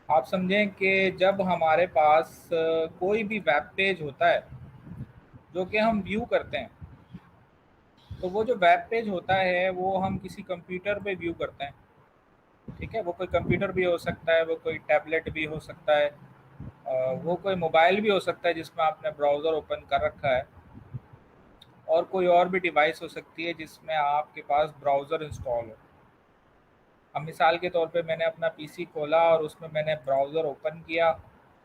आप समझें कि जब हमारे पास कोई भी वेब पेज होता है जो कि हम व्यू करते हैं, तो वो जो वेब पेज होता है वो हम किसी कंप्यूटर पे व्यू करते हैं। ठीक है, वो कोई कंप्यूटर भी हो सकता है, वो कोई टैबलेट भी हो सकता है, वो कोई मोबाइल भी हो सकता है जिसमें आपने ब्राउज़र ओपन कर रखा है, और कोई और भी डिवाइस हो सकती है जिसमें आपके पास ब्राउज़र इंस्टॉल हो। अब मिसाल के तौर पे मैंने अपना पीसी खोला और उसमें मैंने ब्राउज़र ओपन किया,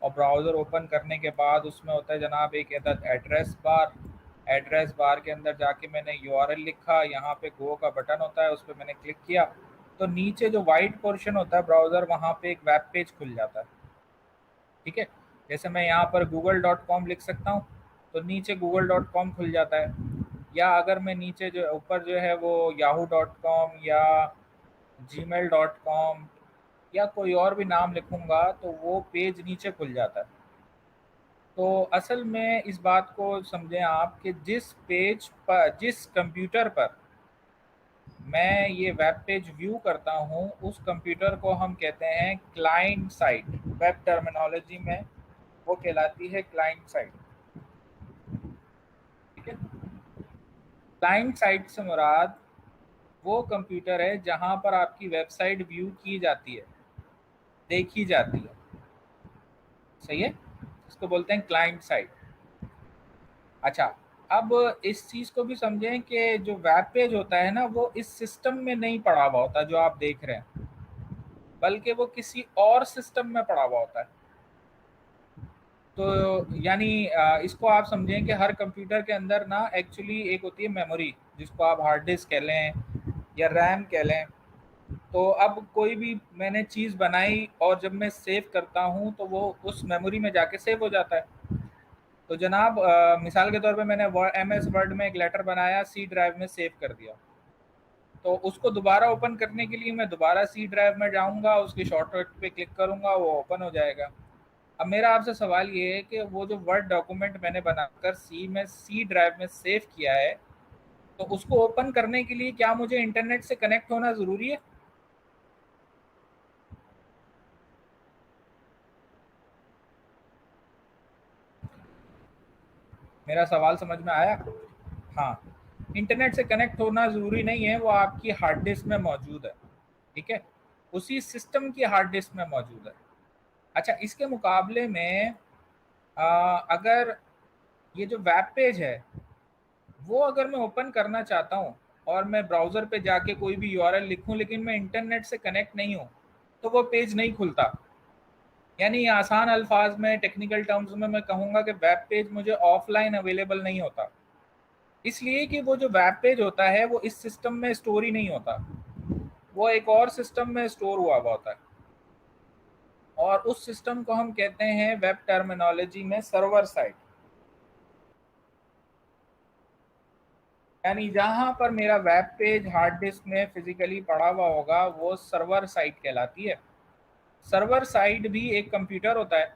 और ब्राउज़र ओपन करने के बाद उसमें होता है जनाब एक अदद एड्रेस बार। एड्रेस बार के अंदर जाके मैंने यूआरएल लिखा, यहाँ पे गो का बटन होता है, उस पर मैंने क्लिक किया, तो नीचे जो वाइट पोर्शन होता है ब्राउज़र, वहाँ पे एक वेब पेज खुल जाता है। ठीक है, जैसे मैं यहाँ पर google.com लिख सकता हूँ, तो नीचे google.com खुल जाता है। या अगर मैं नीचे जो ऊपर जो है वो yahoo.com या gmail.com या कोई और भी नाम लिखूंगा तो वो पेज नीचे खुल जाता है। तो असल में इस बात को समझें आप कि जिस पेज पर, जिस कंप्यूटर पर मैं ये वेब पेज व्यू करता हूँ, उस कंप्यूटर को हम कहते हैं क्लाइंट साइट। वेब टर्मिनोलॉजी में वो कहलाती है क्लाइंट साइट। ठीक है, क्लाइंट साइट से मुराद वो कंप्यूटर है जहां पर आपकी वेबसाइट व्यू की जाती है, देखी जाती है। सही है, इसको बोलते हैं क्लाइंट साइट। अच्छा, अब इस चीज़ को भी समझें कि जो वेब पेज होता है ना, वो इस सिस्टम में नहीं पड़ा हुआ होता जो आप देख रहे हैं, बल्कि वो किसी और सिस्टम में पड़ा हुआ होता है। तो यानी इसको आप समझें कि हर कंप्यूटर के अंदर ना एक्चुअली एक होती है मेमोरी, जिसको आप हार्ड डिस्क कह लें या रैम कह लें। तो अब कोई भी मैंने चीज़ बनाई और जब मैं सेव करता हूँ तो वो उस मेमोरी में जाके सेव हो जाता है। तो जनाब मिसाल के तौर पे मैंने एम एस वर्ड में एक लेटर बनाया, सी ड्राइव में सेव कर दिया, तो उसको दोबारा ओपन करने के लिए मैं दोबारा सी ड्राइव में जाऊंगा, उसकी शॉर्टकट पे क्लिक करूंगा, वो ओपन हो जाएगा। अब मेरा आपसे सवाल ये है कि वो जो वर्ड डॉक्यूमेंट मैंने बनाकर सी ड्राइव में सेव किया है, तो उसको ओपन करने के लिए क्या मुझे इंटरनेट से कनेक्ट होना ज़रूरी है? मेरा सवाल समझ में आया? हाँ, इंटरनेट से कनेक्ट होना ज़रूरी नहीं है, वो आपकी हार्ड डिस्क में मौजूद है। ठीक है, उसी सिस्टम की हार्ड डिस्क में मौजूद है। अच्छा, इसके मुकाबले में अगर ये जो वेब पेज है वो अगर मैं ओपन करना चाहता हूँ और मैं ब्राउज़र पे जाके कोई भी यूआरएल लिखूं, लेकिन मैं इंटरनेट से कनेक्ट नहीं हूँ, तो वो पेज नहीं खुलता। यानी आसान अल्फाज में, टेक्निकल टर्म्स में मैं कहूँगा कि वेब पेज मुझे ऑफलाइन अवेलेबल नहीं होता, इसलिए कि वो जो वेब पेज होता है वो इस सिस्टम में स्टोर ही नहीं होता, वो एक और सिस्टम में स्टोर हुआ हुआ होता है, और उस सिस्टम को हम कहते हैं वेब टर्मिनोलॉजी में सर्वर साइड। यानी जहां पर मेरा वेब पेज हार्ड डिस्क में फिजिकली पड़ा हुआ होगा वो सर्वर साइट कहलाती है। सर्वर साइड भी एक कंप्यूटर होता है,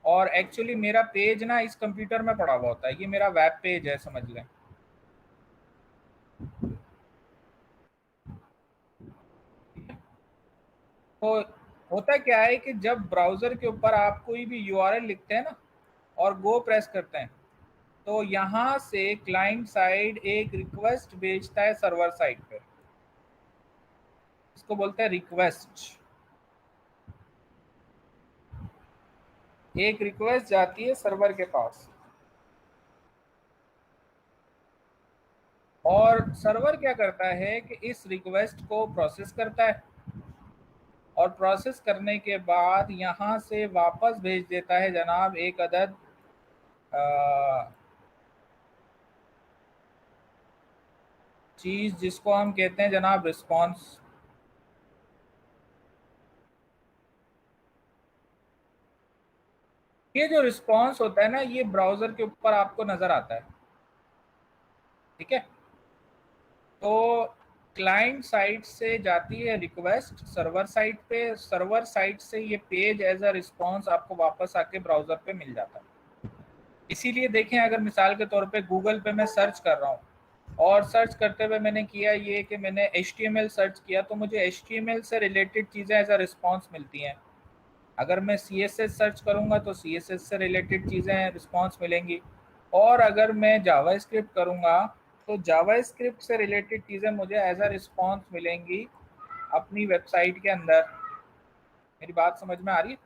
और एक्चुअली मेरा पेज ना इस कंप्यूटर में पड़ा हुआ होता है, ये मेरा वेब पेज है, समझ लें। तो होता क्या है कि जब ब्राउज़र के ऊपर आप कोई भी यूआरएल लिखते हैं ना और गो प्रेस करते हैं, तो यहाँ से क्लाइंट साइड एक रिक्वेस्ट भेजता है सर्वर साइड पे, इसको बोलते हैं रिक्वेस्ट। एक रिक्वेस्ट जाती है सर्वर के पास, और सर्वर क्या करता है कि इस रिक्वेस्ट को प्रोसेस करता है, और प्रोसेस करने के बाद यहाँ से वापस भेज देता है जनाब एक अदद चीज़ जिसको हम कहते हैं जनाब रिस्पॉन्स। ये जो रिस्पॉन्स होता है ना, ये ब्राउज़र के ऊपर आपको नज़र आता है। ठीक है, तो क्लाइंट साइट से जाती है रिक्वेस्ट सर्वर साइट पे, सर्वर साइट से ये पेज एज अ रिस्पॉन्स आपको वापस आके ब्राउज़र पे मिल जाता है। इसीलिए देखें, अगर मिसाल के तौर पे गूगल पे मैं सर्च कर रहा हूँ, और सर्च करते हुए मैंने किया ये कि मैंने HTML सर्च किया, तो मुझे HTML से रिलेटेड चीज़ें एज अ रिस्पॉन्स मिलती हैं। अगर मैं CSS सर्च करूंगा तो CSS से रिलेटेड चीज़ें रिस्पॉन्स मिलेंगी, और अगर मैं जावास्क्रिप्ट करूंगा तो जावास्क्रिप्ट से रिलेटेड चीज़ें मुझे एज अ रिस्पॉन्स मिलेंगी अपनी वेबसाइट के अंदर। मेरी बात समझ में आ रही है?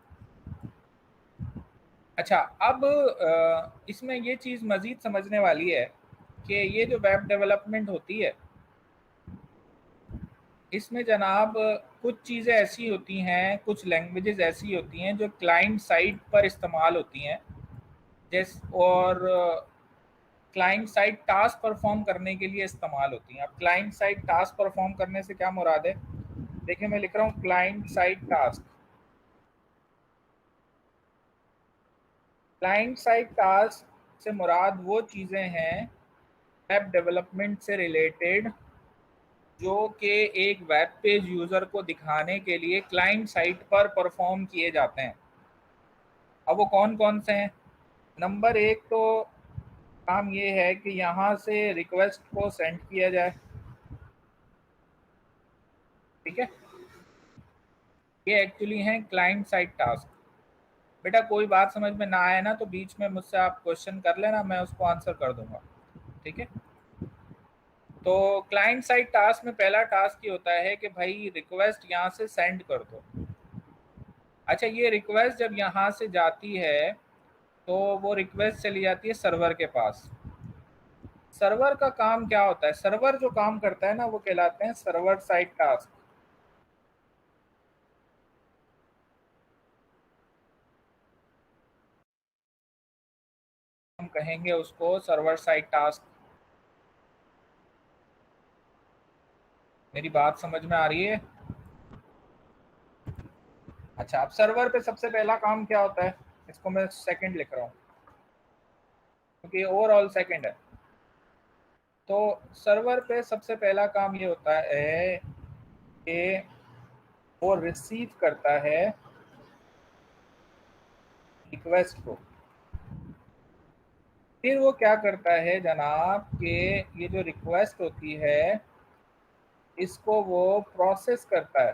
अच्छा, अब इसमें ये चीज़ मज़ीद समझने वाली है कि ये जो वेब डेवलपमेंट होती है इसमें जनाब कुछ चीज़ें ऐसी होती हैं, कुछ लैंग्वेजेस ऐसी होती हैं जो क्लाइंट साइड पर इस्तेमाल होती हैं, जैसे और क्लाइंट साइड टास्क परफॉर्म करने के लिए इस्तेमाल होती हैं। अब क्लाइंट साइड टास्क परफॉर्म करने से क्या मुराद है? देखिए मैं लिख रहा हूँ client side task. Client side task से मुराद वो चीज़ें हैं वेब डेवलपमेंट से रिलेटेड जो कि एक वेब पेज यूज़र को दिखाने के लिए क्लाइंट साइट पर परफॉर्म किए जाते हैं। अब वो कौन कौन से हैं? नंबर एक तो काम ये है कि यहाँ से रिक्वेस्ट को सेंड किया जाए, ठीक है। ये एक्चुअली हैं क्लाइंट साइड टास्क। बेटा कोई बात समझ में ना आए ना तो बीच में मुझसे आप क्वेश्चन कर लेना, मैं उसको आंसर कर दूंगा, ठीक है। तो क्लाइंट साइड टास्क में पहला टास्क ये होता है कि भाई रिक्वेस्ट यहाँ से सेंड कर दो। अच्छा, ये रिक्वेस्ट जब यहाँ से जाती है तो वो रिक्वेस्ट चली जाती है सर्वर के पास। सर्वर का काम क्या होता है? सर्वर जो काम करता है ना वो कहलाते हैं सर्वर साइड टास्क। हम कहेंगे उसको सर्वर साइड टास्क। मेरी बात समझ में आ रही है? अच्छा, अब सर्वर पे सबसे पहला काम क्या होता है? इसको मैं सेकंड लिख रहा हूँ क्योंकि ओवरऑल सेकंड है। तो सर्वर पे सबसे पहला काम ये होता है कि वो रिसीव करता है रिक्वेस्ट को। फिर वो क्या करता है जनाब कि ये जो रिक्वेस्ट होती है इसको वो प्रोसेस करता है,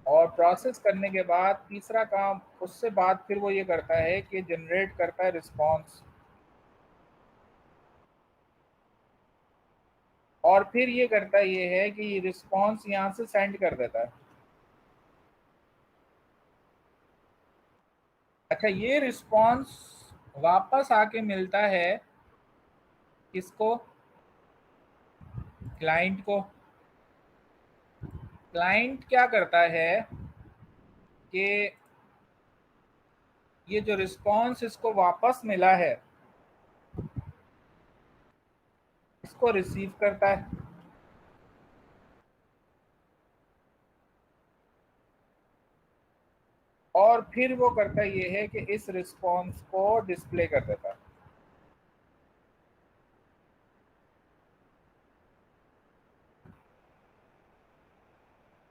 और प्रोसेस करने के बाद तीसरा काम उससे बाद फिर वो ये करता है कि जनरेट करता है रिस्पॉन्स, और फिर ये करता ये है कि रिस्पॉन्स यहाँ से सेंड कर देता है। अच्छा, ये रिस्पॉन्स वापस आके मिलता है किसको? क्लाइंट को। क्लाइंट क्या करता है कि ये जो रिस्पॉन्स इसको वापस मिला है इसको रिसीव करता है, और फिर वो करता ये है कि इस रिस्पॉन्स को डिस्प्ले कर देता है।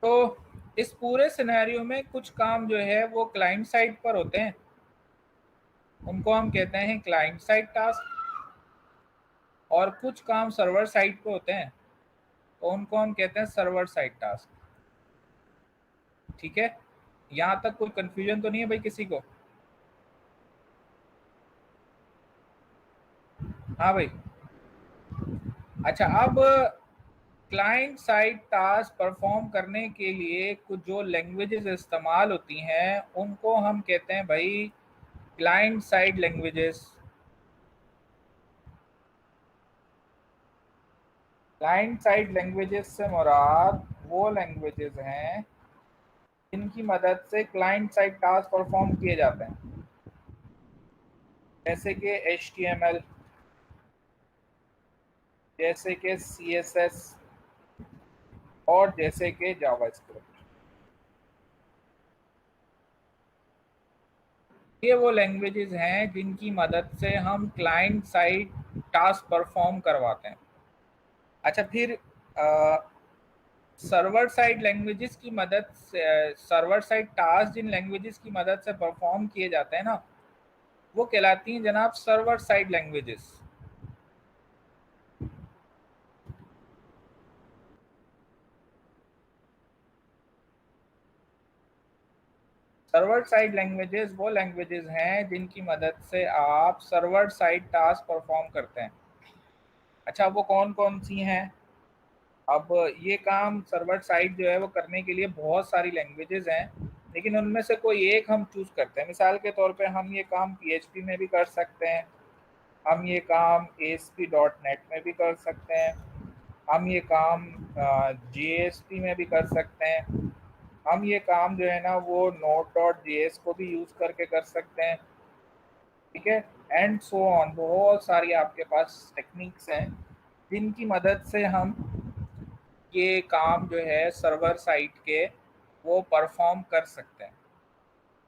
तो इस पूरे सिनेरियो में कुछ काम जो है वो क्लाइंट साइड पर होते हैं, उनको हम कहते हैं क्लाइंट साइड टास्क, और कुछ काम सर्वर साइड पे होते हैं तो उनको हम कहते हैं सर्वर साइड टास्क, ठीक है। यहाँ तक कोई कंफ्यूजन तो नहीं है भाई किसी को? हाँ भाई। अच्छा, अब क्लाइंट साइड टास्क परफॉर्म करने के लिए कुछ जो लैंग्वेजेस इस्तेमाल होती हैं उनको हम कहते हैं भाई client side languages. Client side languages से मुराद वो लैंग्वेजेस हैं जिनकी मदद से क्लाइंट साइड टास्क परफॉर्म किए जाते हैं, जैसे कि HTML, जैसे कि CSS, और जैसे कि जावास्क्रिप्ट। ये वो लैंग्वेजेस हैं जिनकी मदद से हम क्लाइंट साइड टास्क परफॉर्म करवाते हैं। अच्छा, फिर सर्वर साइड लैंग्वेजेस की मदद से, सर्वर साइड टास्क जिन लैंग्वेजेस की मदद से परफॉर्म किए जाते हैं ना वो कहलाती हैं जनाब server side languages. Server side languages वो लैंग्वेजेस हैं जिनकी मदद से आप सर्वर साइड टास्क परफॉर्म करते हैं। अच्छा, वो कौन कौन सी हैं? अब ये काम सर्वर साइड जो है वो करने के लिए बहुत सारी लैंग्वेजेस हैं, लेकिन उनमें से कोई एक हम चूज करते हैं। मिसाल के तौर पे हम ये काम PHP में भी कर सकते हैं, हम ये काम ASP.NET में भी कर सकते हैं, हम ये काम JSP में भी कर सकते हैं, हम ये काम जो है ना वो Node.js को भी यूज करके कर सकते हैं। ठीक है, एंड सो ऑन, बहुत सारी आपके पास टेक्निक्स हैं जिनकी मदद से हम ये काम जो है सर्वर साइड के वो परफॉर्म कर सकते हैं।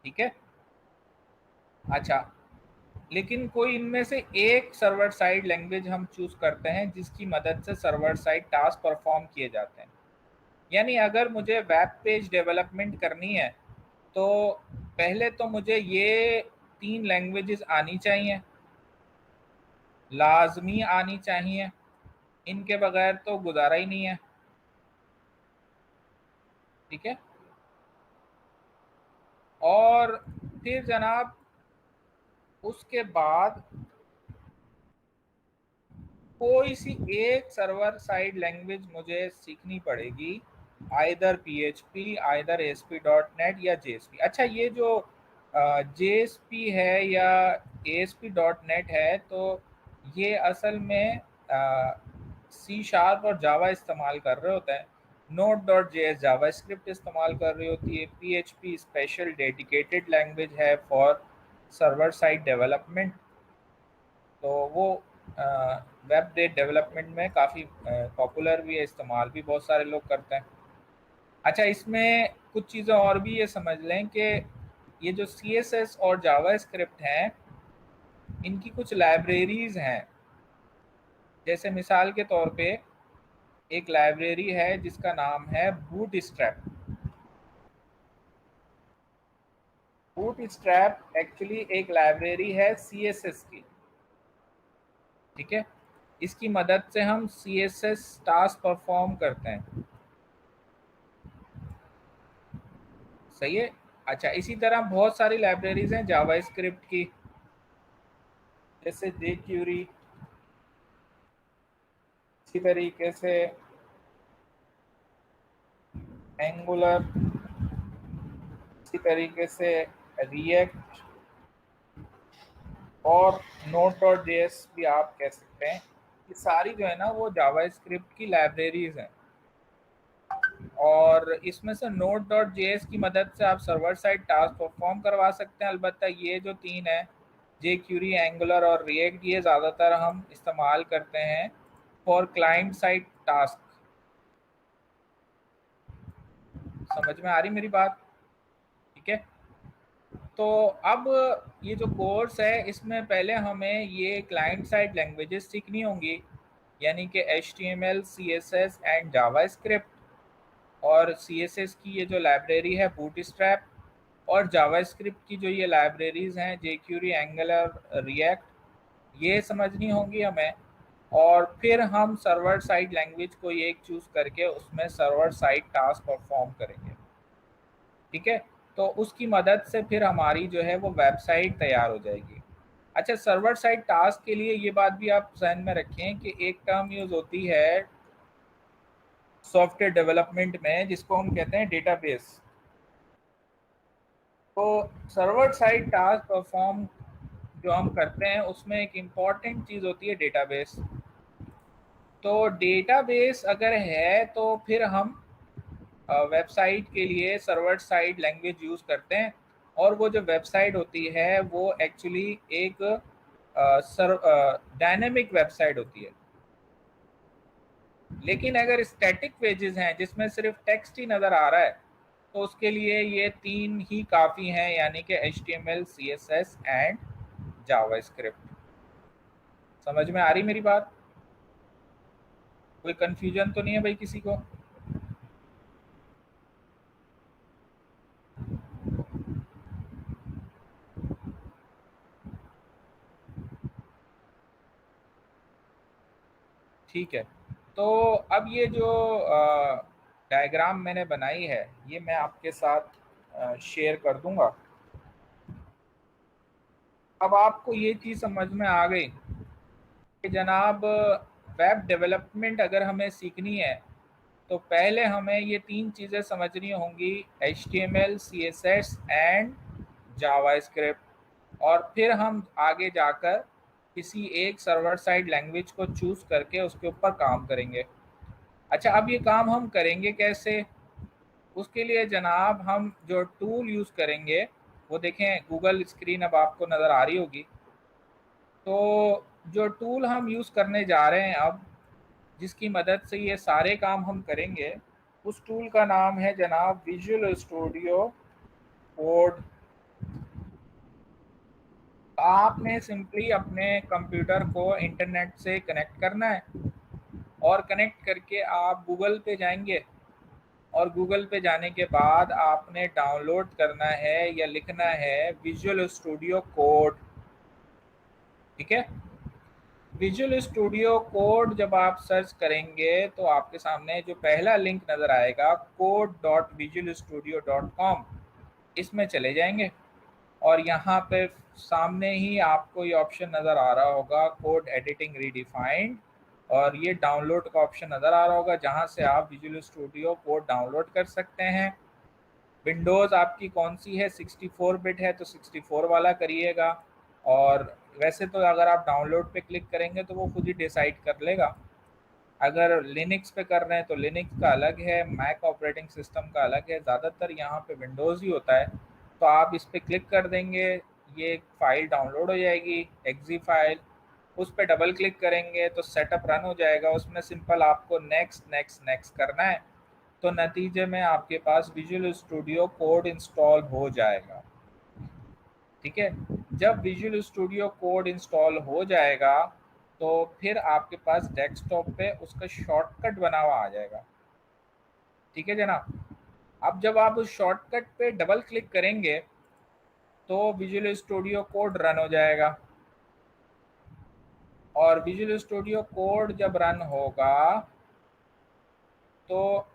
ठीक है। अच्छा, लेकिन कोई इनमें से एक सर्वर साइड लैंग्वेज हम चूज करते हैं जिसकी मदद से सर्वर साइड टास्क परफॉर्म किए जाते हैं। यानी अगर मुझे वेब पेज डेवलपमेंट करनी है तो पहले तो मुझे ये 3 लैंग्वेजेस आनी चाहिए, लाजमी आनी चाहिए, इनके बगैर तो गुजारा ही नहीं है। ठीक है। और फिर जनाब उसके बाद कोई सी एक सर्वर साइड लैंग्वेज मुझे सीखनी पड़ेगी, आइदर PHP, आइदर ASP.NET या JSP। अच्छा, ये जो JSP है या ASP.NET है, तो ये असल में C# और जावा इस्तेमाल कर रहे होते हैं। Node.js जावा स्क्रिप्ट इस्तेमाल कर रही होती है। PHP स्पेशल डेडिकेटेड लैंग्वेज है फॉर सर्वर साइड डेवलपमेंट, तो वो वेब डेवलपमेंट में काफ़ी पॉपुलर भी है, इस्तेमाल भी बहुत सारे लोग करते हैं। अच्छा, इसमें कुछ चीज़ें और भी ये समझ लें कि ये जो CSS और जावा स्क्रिप्ट हैं, इनकी कुछ लाइब्रेरीज हैं। जैसे मिसाल के तौर पे एक लाइब्रेरी है जिसका नाम है बूटस्ट्रैप। बूटस्ट्रैप एक्चुअली एक लाइब्रेरी है CSS की। ठीक है, इसकी मदद से हम CSS टास्क परफॉर्म करते हैं। सही है। अच्छा, इसी तरह बहुत सारी लाइब्रेरीज हैं जावा स्क्रिप्ट की, जैसे jQuery, इसी तरीके से एंगुलर, इसी तरीके से रिएक्ट और Node.js भी आप कह सकते हैं। ये सारी जो है ना वो जावा स्क्रिप्ट की लाइब्रेरीज हैं, और इसमें से Node.js की मदद से आप सर्वर साइड टास्क परफॉर्म करवा सकते हैं। अलबत्ता ये जो 3 है, jQuery, एंगुलर और रिएक्ट, ये ज़्यादातर हम इस्तेमाल करते हैं फॉर क्लाइंट साइड टास्क। समझ में आ रही मेरी बात? ठीक है। तो अब ये जो कोर्स है इसमें पहले हमें ये क्लाइंट साइड लैंग्वेजेस सीखनी होंगी, यानी कि HTML, CSS and Java script, और CSS की ये जो लाइब्रेरी है बूटस्ट्रैप, और जावास्क्रिप्ट की जो ये लाइब्रेरीज हैं jQuery, एंगुलर, रिएक्ट, ये समझनी होंगी हमें। और फिर हम सर्वर साइड लैंग्वेज को एक चूज़ करके उसमें सर्वर साइड टास्क परफॉर्म करेंगे। ठीक है, तो उसकी मदद से फिर हमारी जो है वो वेबसाइट तैयार हो जाएगी। अच्छा, सर्वर साइड टास्क के लिए ये बात भी आप ध्यान में रखें कि एक टर्म यूज़ होती है सॉफ्टवेयर डेवलपमेंट में जिसको हम कहते हैं डेटाबेस। तो सर्वर साइड टास्क परफॉर्म जो हम करते हैं उसमें एक इम्पॉर्टेंट चीज़ होती है डेटाबेस। तो डेटाबेस अगर है तो फिर हम वेबसाइट के लिए सर्वर साइड लैंग्वेज यूज़ करते हैं, और वो जो वेबसाइट होती है वो एक्चुअली एक डायनेमिक वेबसाइट होती है। लेकिन अगर स्टैटिक पेजेस हैं जिसमें सिर्फ टेक्स्ट ही नज़र आ रहा है, तो उसके लिए ये 3 ही काफ़ी हैं, यानी कि HTML, CSS एंड जावास्क्रिप्ट। समझ में आ रही मेरी बात? कोई कंफ्यूजन तो नहीं है भाई किसी को? ठीक है। तो अब ये जो डायग्राम मैंने बनाई है ये मैं आपके साथ शेयर कर दूंगा। अब आपको ये चीज़ समझ में आ गई कि जनाब वेब डेवलपमेंट अगर हमें सीखनी है तो पहले हमें ये तीन चीज़ें समझनी होंगी, HTML, CSS एंड जावास्क्रिप्ट। और फिर हम आगे जाकर किसी एक सर्वर साइड लैंग्वेज को चूज़ करके उसके ऊपर काम करेंगे। अच्छा, अब ये काम हम करेंगे कैसे? उसके लिए जनाब हम जो टूल यूज़ करेंगे वो देखें, गूगल स्क्रीन अब आपको नज़र आ रही होगी। तो जो टूल हम यूज़ करने जा रहे हैं अब, जिसकी मदद से ये सारे काम हम करेंगे, उस टूल का नाम है जनाब विजुअल स्टूडियो कोड। आपने सिंपली अपने कंप्यूटर को इंटरनेट से कनेक्ट करना है और कनेक्ट करके आप गूगल पे जाएंगे और गूगल पे जाने के बाद आपने डाउनलोड करना है या लिखना है विजुअल स्टूडियो कोड। ठीक है, विजुअल स्टूडियो कोड जब आप सर्च करेंगे तो आपके सामने जो पहला लिंक नज़र आएगा code.visualstudio.com, इसमें चले जाएंगे और यहाँ पे सामने ही आपको ये ऑप्शन नज़र आ रहा होगा कोड एडिटिंग रीडिफाइंड, और ये डाउनलोड का ऑप्शन नज़र आ रहा होगा जहाँ से आप विजुअल स्टूडियो कोड डाउनलोड कर सकते हैं। विंडोज़ आपकी कौन सी है, 64 बिट है तो 64 वाला करिएगा। और वैसे तो अगर आप डाउनलोड पे क्लिक करेंगे तो वो खुद ही डिसाइड कर लेगा। अगर लिनक्स पे कर रहे हैं तो लिनक्स का अलग है, मैक ऑपरेटिंग सिस्टम का अलग है, ज़्यादातर यहाँ पे विंडोज़ ही होता है। तो आप इस पर क्लिक कर देंगे, ये एक फ़ाइल डाउनलोड हो जाएगी, एक्जी फाइल। उस पर डबल क्लिक करेंगे तो सेटअप रन हो जाएगा। उसमें सिंपल आपको नेक्स्ट नेक्स्ट नेक्स्ट करना है, तो नतीजे में आपके पास विजुअल स्टूडियो कोड इंस्टॉल हो जाएगा। ठीक है, जब विजुअल स्टूडियो कोड इंस्टॉल हो जाएगा तो फिर आपके पास डेस्कटॉप पे उसका शॉर्टकट बना हुआ आ जाएगा। ठीक है जनाब, अब जब आप उस शॉर्टकट पे डबल क्लिक करेंगे तो विजुअल स्टूडियो कोड रन हो जाएगा। और विजुअल स्टूडियो कोड जब रन होगा तो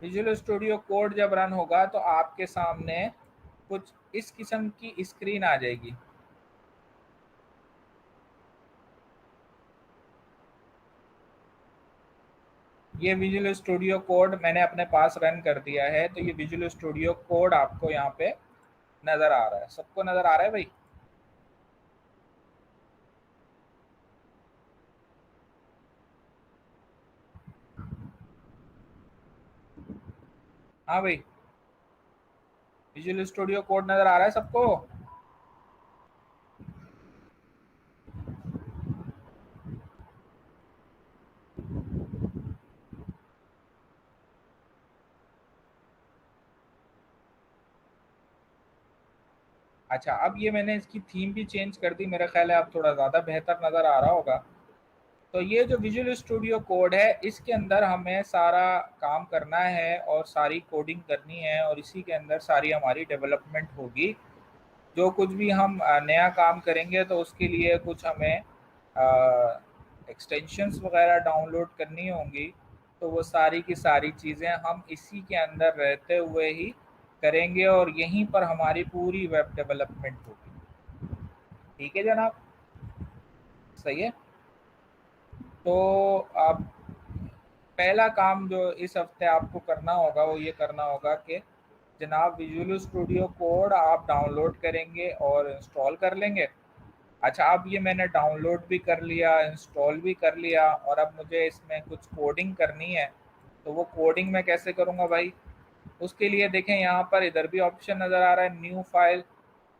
विजुअल स्टूडियो कोड जब रन होगा तो आपके सामने कुछ इस किस्म की स्क्रीन आ जाएगी। ये विजुअल स्टूडियो कोड मैंने अपने पास रन कर दिया है, तो ये विजुअल स्टूडियो कोड आपको यहाँ पे नज़र आ रहा है। सबको नज़र आ रहा है भाई? हाँ भाई, विजुअल स्टूडियो कोड नज़र आ रहा है सबको? अच्छा, अब ये मैंने इसकी थीम भी चेंज कर दी, मेरा ख्याल है अब थोड़ा ज़्यादा बेहतर नज़र आ रहा होगा। तो ये जो विजुअल स्टूडियो कोड है इसके अंदर हमें सारा काम करना है और सारी कोडिंग करनी है और इसी के अंदर सारी हमारी डेवलपमेंट होगी। जो कुछ भी हम नया काम करेंगे तो उसके लिए कुछ हमें एक्सटेंशंस वगैरह डाउनलोड करनी होंगी, तो वो सारी की सारी चीज़ें हम इसी के अंदर रहते हुए ही करेंगे और यहीं पर हमारी पूरी वेब डेवलपमेंट होगी। ठीक है जनाब, सही है। तो अब पहला काम जो इस हफ्ते आपको करना होगा वो ये करना होगा कि जनाब विजुअल स्टूडियो कोड आप डाउनलोड करेंगे और इंस्टॉल कर लेंगे। अच्छा, अब ये मैंने डाउनलोड भी कर लिया, इंस्टॉल भी कर लिया और अब मुझे इसमें कुछ कोडिंग करनी है। तो वो कोडिंग मैं कैसे करूँगा भाई? उसके लिए देखें यहाँ पर इधर भी ऑप्शन नज़र आ रहा है न्यू फाइल,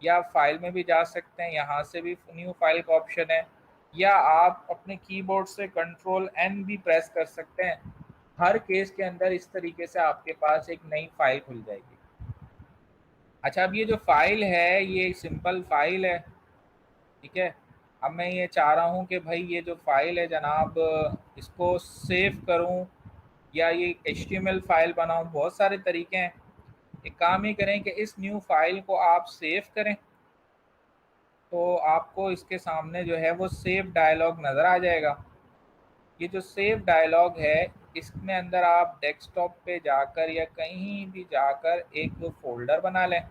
या फाइल में भी जा सकते हैं, यहाँ से भी न्यू फाइल का ऑप्शन है, या आप अपने कीबोर्ड से कंट्रोल एन भी प्रेस कर सकते हैं। हर केस के अंदर इस तरीके से आपके पास एक नई फाइल खुल जाएगी। अच्छा, अब ये जो फाइल है ये सिंपल फाइल है। ठीक है, अब मैं ये चाह रहा हूँ कि भाई ये जो फाइल है जनाब इसको सेव करूँ या ये HTML फाइल बनाऊँ, बहुत सारे तरीके हैं। एक काम ही करें कि इस न्यू फाइल को आप सेव करें, तो आपको इसके सामने जो है वो सेव डायलॉग नज़र आ जाएगा। ये जो सेव डायलॉग है, इसमें अंदर आप डेस्कटॉप पे जाकर या कहीं भी जाकर एक फोल्डर बना लें,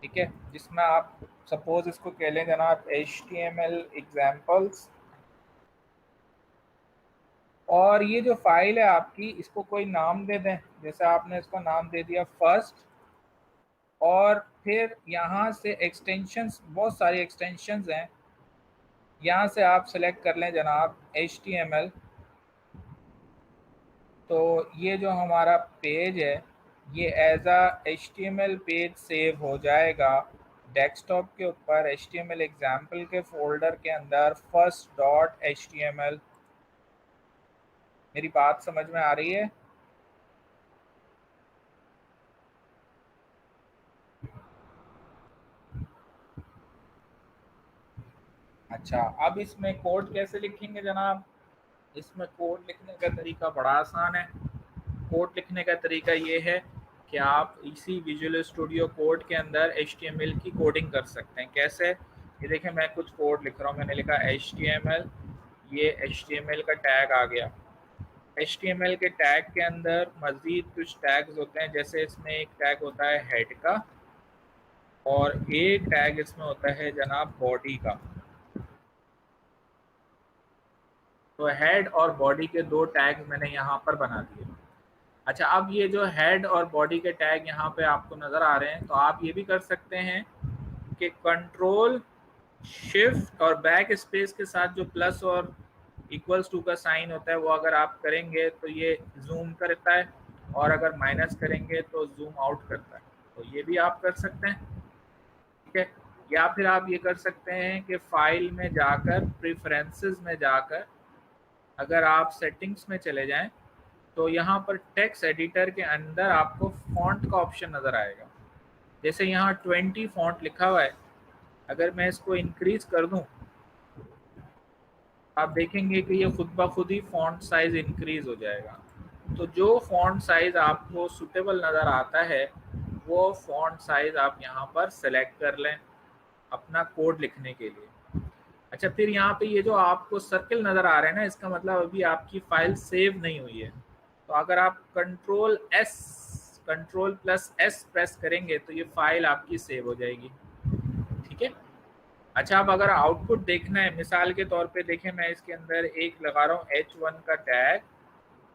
ठीक है, जिसमें आप सपोज इसको कह लें जनाब HTML एग्जाम्पल्स, और ये जो फाइल है आपकी, इसको कोई नाम दे दें, जैसे आपने इसको नाम दे दिया फर्स्ट, और फिर यहाँ से एक्सटेंशंस, बहुत सारी एक्सटेंशंस हैं, यहाँ से आप सेलेक्ट कर लें जनाब HTML। तो ये जो हमारा पेज है ये एज आ HTML पेज सेव हो जाएगा डेस्कटॉप के ऊपर HTML एग्जाम्पल के फोल्डर के अंदर फर्स्ट डॉट HTML। मेरी बात समझ में आ रही है? अच्छा, अब इसमें कोड कैसे लिखेंगे जनाब? इसमें कोड लिखने का तरीका बड़ा आसान है। कोड लिखने का तरीका ये है कि आप इसी विजुअल स्टूडियो कोड के अंदर HTML की कोडिंग कर सकते हैं। कैसे? ये देखें, मैं कुछ कोड लिख रहा हूँ, मैंने लिखा HTML, ये HTML का टैग आ गया। HTML के टैग के अंदर मज़ीद कुछ टैग्स होते हैं, जैसे इसमें एक टैग होता है हेड का, और एक टैग इसमें होता है जनाब बॉडी का। तो हेड और बॉडी के दो टैग मैंने यहाँ पर बना दिए। अच्छा, अब ये जो हेड और बॉडी के टैग यहाँ पे आपको नज़र आ रहे हैं, तो आप ये भी कर सकते हैं कि कंट्रोल शिफ्ट और बैक स्पेस के साथ जो प्लस और इक्वल्स टू का साइन होता है वो अगर आप करेंगे तो ये जूम करता है, और अगर माइनस करेंगे तो जूम आउट करता है। तो ये भी आप कर सकते हैं, ठीक है। या फिर आप ये कर सकते हैं कि फाइल में जाकर प्रेफरेंसेस में जाकर अगर आप सेटिंग्स में चले जाएं, तो यहाँ पर टेक्स्ट एडिटर के अंदर आपको फॉन्ट का ऑप्शन नज़र आएगा। जैसे यहाँ 20 फॉन्ट लिखा हुआ है, अगर मैं इसको इंक्रीज कर दूं, आप देखेंगे कि ये खुद ब खुद ही फॉन्ट साइज इंक्रीज हो जाएगा। तो जो फॉन्ट साइज आपको सुटेबल नज़र आता है वो फॉन्ट साइज आप यहाँ पर सेलेक्ट कर लें अपना कोड लिखने के लिए। अच्छा, फिर यहाँ पे ये जो आपको सर्कल नज़र आ रहे हैं ना, इसका मतलब अभी आपकी फाइल सेव नहीं हुई है। तो अगर आप कंट्रोल+S प्रेस करेंगे तो ये फाइल आपकी सेव हो जाएगी, ठीक है। अच्छा, अब अगर आउटपुट देखना है, मिसाल के तौर पे देखें, मैं इसके अंदर एक लगा रहा हूँ H1 का टैग,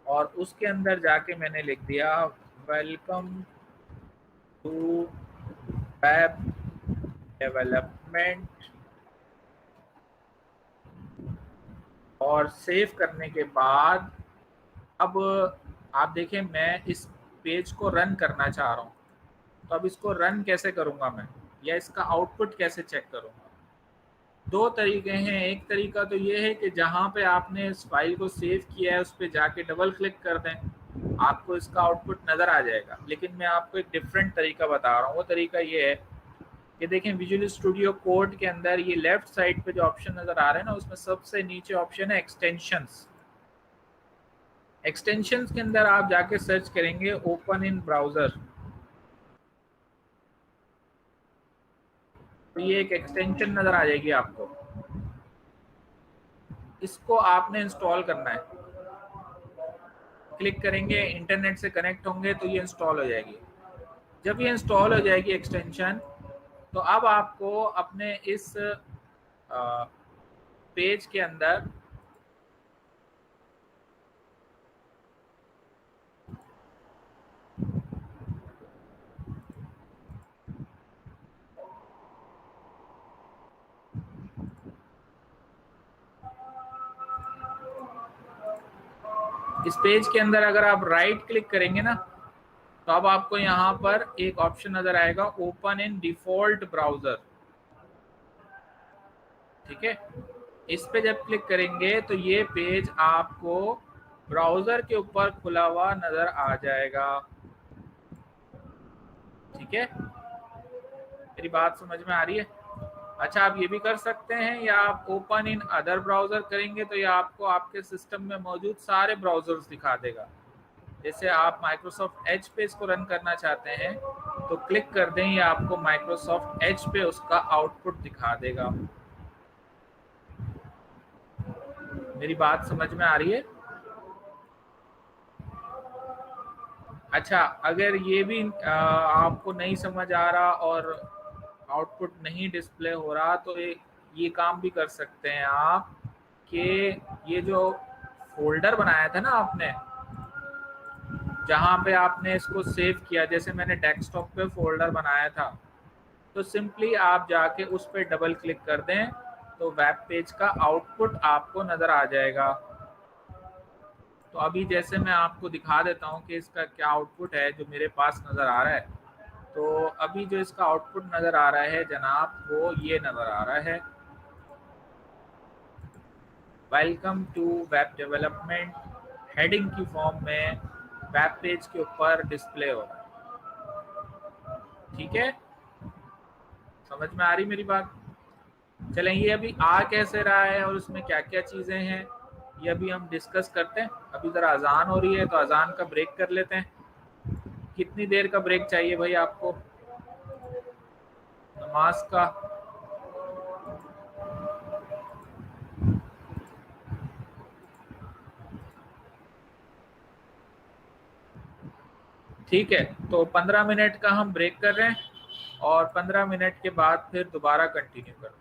और उसके अंदर जाके मैंने लिख दिया वेलकम टू वेब डेवलपमेंट, और सेव करने के बाद अब आप देखें मैं इस पेज को रन करना चाह रहा हूँ। तो अब इसको रन कैसे करूँगा मैं, या इसका आउटपुट कैसे चेक करूँगा? दो तरीके हैं। एक तरीका तो ये है कि जहाँ पे आपने इस फाइल को सेव किया है उस पर जाके डबल क्लिक कर दें, आपको इसका आउटपुट नज़र आ जाएगा। लेकिन मैं आपको एक डिफरेंट तरीका बता रहा हूँ। वो तरीका ये है कि देखें विजुअल स्टूडियो कोड के अंदर ये लेफ्ट साइड पे जो ऑप्शन नज़र आ रहे हैं ना, उसमें सबसे नीचे ऑप्शन है एक्सटेंशंस। एक्सटेंशंस के अंदर आप जाके सर्च करेंगे ओपन इन ब्राउज़र, तो ये एक एक्सटेंशन नज़र आ जाएगी आपको। इसको आपने इंस्टॉल करना है। क्लिक करेंगे, इंटरनेट से कनेक्ट होंगे तो ये इंस्टॉल हो जाएगी। जब ये इंस्टॉल हो जाएगी एक्सटेंशन, तो अब आपको अपने इस पेज के अंदर इस पेज के अंदर अगर आप राइट क्लिक करेंगे ना, तो अब आपको यहाँ पर एक ऑप्शन नजर आएगा ओपन इन डिफॉल्ट ब्राउजर, ठीक है। इस पे जब क्लिक करेंगे तो ये पेज आपको ब्राउजर के ऊपर खुला हुआ नजर आ जाएगा, ठीक है। मेरी बात समझ में आ रही है? अच्छा, आप ये भी कर सकते हैं, या आप ओपन इन अदर ब्राउजर करेंगे तो ये आपको आपके सिस्टम में मौजूद सारे ब्राउजर्स दिखा देगा। जैसे आप माइक्रोसॉफ्ट एज पे इसको रन करना चाहते हैं तो क्लिक कर दें, ये आपको माइक्रोसॉफ्ट एज पे उसका आउटपुट दिखा देगा। मेरी बात समझ में आ रही है? अच्छा, अगर ये भी आपको नहीं समझ आ रहा और आउटपुट नहीं डिस्प्ले हो रहा तो ये काम भी कर सकते हैं आप कि ये जो फोल्डर बनाया था ना आपने, जहाँ पे आपने इसको सेव किया, जैसे मैंने डेस्कटॉप पे फोल्डर बनाया था, तो सिंपली आप जाके उस पर डबल क्लिक कर दें तो वेब पेज का आउटपुट आपको नज़र आ जाएगा। तो अभी जैसे मैं आपको दिखा देता हूँ कि इसका क्या आउटपुट है जो मेरे पास नज़र आ रहा है। तो अभी जो इसका आउटपुट नज़र आ रहा है जनाब, वो ये नज़र आ रहा है, welcome to web development, heading की फॉर्म में वेब पेज के ऊपर डिस्प्ले हो रहा है। ठीक है, समझ में आ रही मेरी बात? चलें, ये अभी आ कैसे रहा है और उसमें क्या क्या चीज़ें हैं ये अभी हम डिस्कस करते हैं। अभी ज़रा अजान हो रही है तो अजान का ब्रेक कर लेते हैं। कितनी देर का ब्रेक चाहिए भाई आपको नमाज का? ठीक है, तो 15 मिनट का हम ब्रेक कर रहे हैं और 15 मिनट के बाद फिर दोबारा कंटिन्यू करते हैं।